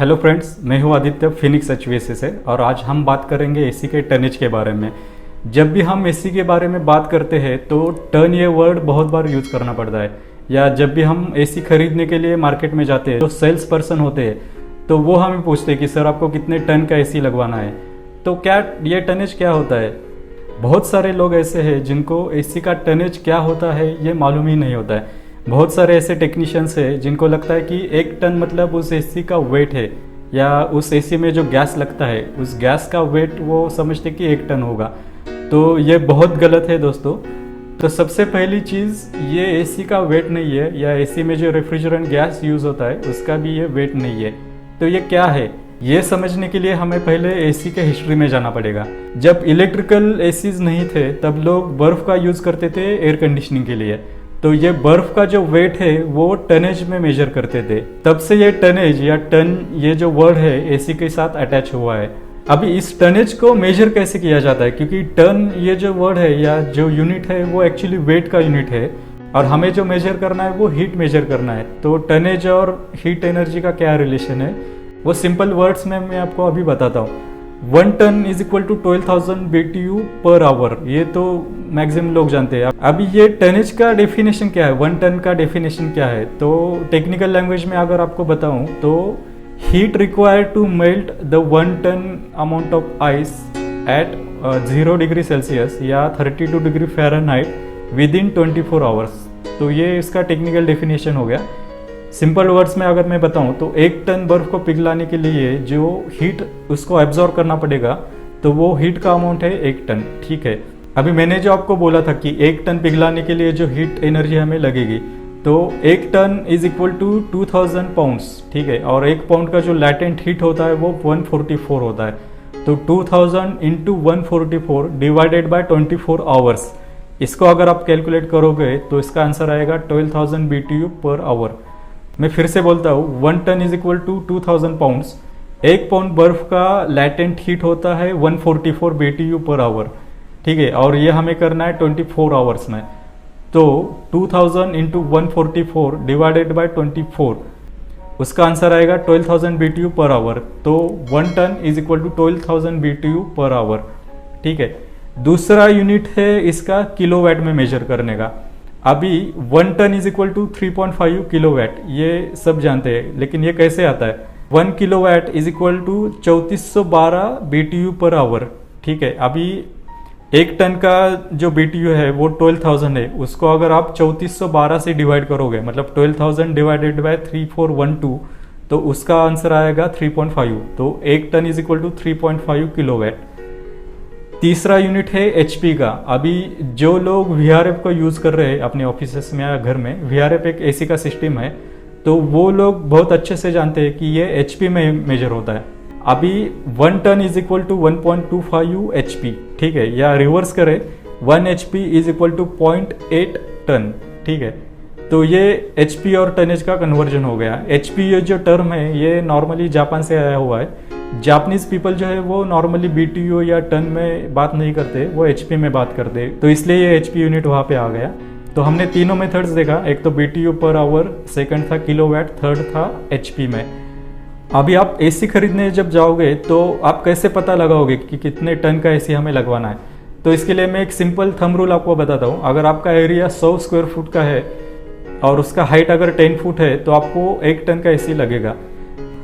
Hello friends, मैं हूं Aditya Phoenix HVAC से और आज हम बात करेंगे एसी के टनेज के बारे में। जब भी हम एसी के बारे में बात करते हैं तो टन ये वर्ड बहुत बार यूज़ करना पड़ता है, या जब भी हम एसी खरीदने के लिए मार्केट में जाते हैं जो सेल्स पर्सन होते हैं तो वो हमें पूछते हैं कि सर आपको कितने टन का एसी लगवाना है। तो क्या ये टनेज क्या होता है? बहुत सारे लोग ऐसे हैं जिनको एसी का टनेज क्या होता है ये मालूम ही नहीं होता है। बहुत सारे ऐसे टेक्नीशियंस हैं जिनको लगता है कि 1 टन मतलब उस एसी का वेट है, या उस एसी में जो गैस लगता है उस गैस का वेट वो समझते कि 1 टन होगा। तो ये बहुत गलत है दोस्तों। तो सबसे पहली चीज़, ये एसी का वेट नहीं है, या एसी में जो रेफ्रिजरेंट गैस यूज़ होता है उसका भी ये वेट नहीं है। तो ये क्या है, ये समझने के लिए हमें पहले एसी के हिस्ट्री में जाना पड़ेगा। जब इलेक्ट्रिकल एसीज नहीं थे तब लोग बर्फ़ का यूज़ करते थे एयर कंडीशनिंग के लिए। तो ये बर्फ़ का जो वेट है वो टनेज में मेजर करते थे। तब से ये टनेज या टन ये जो वर्ड है एसी के साथ अटैच हुआ है। अभी इस टनेज को मेजर कैसे किया जाता है, क्योंकि टन ये जो वर्ड है या जो यूनिट है वो एक्चुअली वेट का यूनिट है, और हमें जो मेजर करना है वो हीट मेजर करना है। तो टनेज और हीट एनर्जी का क्या रिलेशन है वो सिंपल वर्ड्स में मैं आपको अभी बताता हूँ। 1 ton is equal to 12,000 BTU per hour, ये तो मैक्सिमम लोग जानते हैं। अभी ये टनेज का डेफिनेशन क्या है, 1 टन का डेफिनेशन क्या है? तो टेक्निकल लैंग्वेज में अगर आपको बताऊं तो heat required to melt the 1 ton amount of ice at 0 degree Celsius या 32 degree Fahrenheit within 24 hours. तो ये इसका टेक्निकल डेफिनेशन हो गया। सिंपल वर्ड्स में अगर मैं बताऊं तो 1 टन बर्फ को पिघलाने के लिए जो हीट उसको एब्जॉर्ब करना पड़ेगा तो वो हीट का अमाउंट है 1 टन। ठीक है, अभी मैंने जो आपको बोला था कि 1 टन पिघलाने के लिए जो हीट एनर्जी हमें लगेगी, तो 1 ton is equal to 2000 pounds. ठीक है, और 1 पाउंड का जो लैटेंट हीट होता है वो 144 होता है। तो 2000 इंटू 144 डिवाइडेड बाय 24 आवर्स, इसको अगर आप कैलकुलेट करोगे तो इसका आंसर आएगा 12,000 BTU पर आवर। मैं फिर से बोलता हूँ, 1 ton is equal to 2000 pounds. 1 pound बर्फ का लैटेंट हीट होता है 144 BTU पर आवर। ठीक है, और ये हमें करना है 24 आवर्स में। तो 2000 इंटू 144 डिवाइडेड बाय 24, उसका आंसर आएगा 12,000 BTU पर आवर। तो 1 ton is equal to 12,000 BTU per hour. ठीक है, दूसरा यूनिट है इसका किलोवाट में मेजर करने का। अभी 1 ton is equal to 3.5 kilowatt, ये सब जानते हैं, लेकिन ये कैसे आता है? 1 kilowatt is equal to 3412 BTU per hour. ठीक है, अभी 1 टन का जो BTU है वो 12,000 है, उसको अगर आप 3412 से डिवाइड करोगे, मतलब 12,000 डिवाइडेड बाय 3412, तो उसका आंसर आएगा 3.5। तो 1 ton is equal to 3.5 kilowatt. तीसरा यूनिट है HP का। अभी जो लोग VRF को यूज़ कर रहे हैं अपने ऑफिसेस में या घर में, VRF एक AC का सिस्टम है, तो वो लोग बहुत अच्छे से जानते हैं कि ये HP में मेजर होता है। अभी 1 ton is equal to 1.25 HP। ठीक है, या रिवर्स करें, 1 HP is equal to 0.8 ton. ठीक है, तो ये HP और टनेज का कन्वर्जन हो गया। HP ये जो टर्म है ये नॉर्मली जापान से आया हुआ है। जापानीज पीपल जो है वो नॉर्मली BTU या टन में बात नहीं करते, वो HP में बात करते, तो इसलिए ये HP यूनिट वहाँ पे आ गया। तो हमने तीनों मेथड्स देखा, एक तो BTU पर आवर, सेकंड था किलोवाट, थर्ड था HP में। अभी आप AC खरीदने जब जाओगे तो आप कैसे पता लगाओगे कि कितने टन का AC हमें लगवाना है? तो इसके लिए मैं एक सिंपल थंब रूल आपको बताता हूँ। अगर आपका एरिया 100 स्क्वायर फुट का है और उसका हाइट अगर 10 फुट है तो आपको 1 टन का AC लगेगा।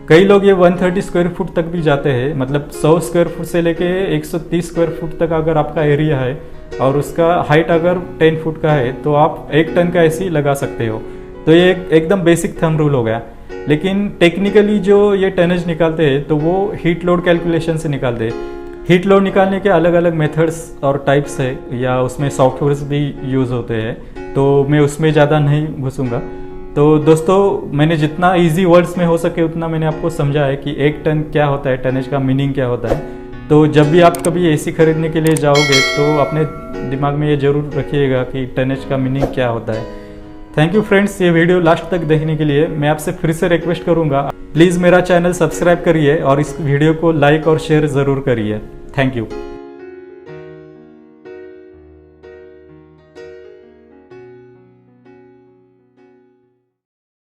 कई लोग ये 130 स्क्वायर फुट तक भी जाते हैं, मतलब 100 स्क्वायर फुट से लेके 130 स्क्वायर फुट तक अगर आपका एरिया है और उसका हाइट अगर 10 फुट का है तो आप 1 टन का AC लगा सकते हो। तो ये एकदम बेसिक थंब रूल हो गया। लेकिन टेक्निकली जो ये टनेज निकालते हैं तो वो हीट लोड कैलकुलेशन से निकालते हैं। हीट लोड निकालने के अलग अलग मेथड्स और टाइप्स है, या उसमें सॉफ्टवेयर्स भी यूज़ होते हैं, तो मैं उसमें ज़्यादा नहीं घुसूँगा। तो दोस्तों, मैंने जितना इजी वर्ड्स में हो सके उतना मैंने आपको समझा है कि 1 टन क्या होता है, टनेज का मीनिंग क्या होता है। तो जब भी आप कभी AC खरीदने के लिए जाओगे तो अपने दिमाग में ये ज़रूर रखिएगा कि टनेज का मीनिंग क्या होता है। थैंक यू फ्रेंड्स, ये वीडियो लास्ट तक देखने के लिए। मैं आपसे फिर से रिक्वेस्ट करूँगा, प्लीज़ मेरा चैनल सब्सक्राइब करिए और इस वीडियो को लाइक और शेयर ज़रूर करिए। Thank you.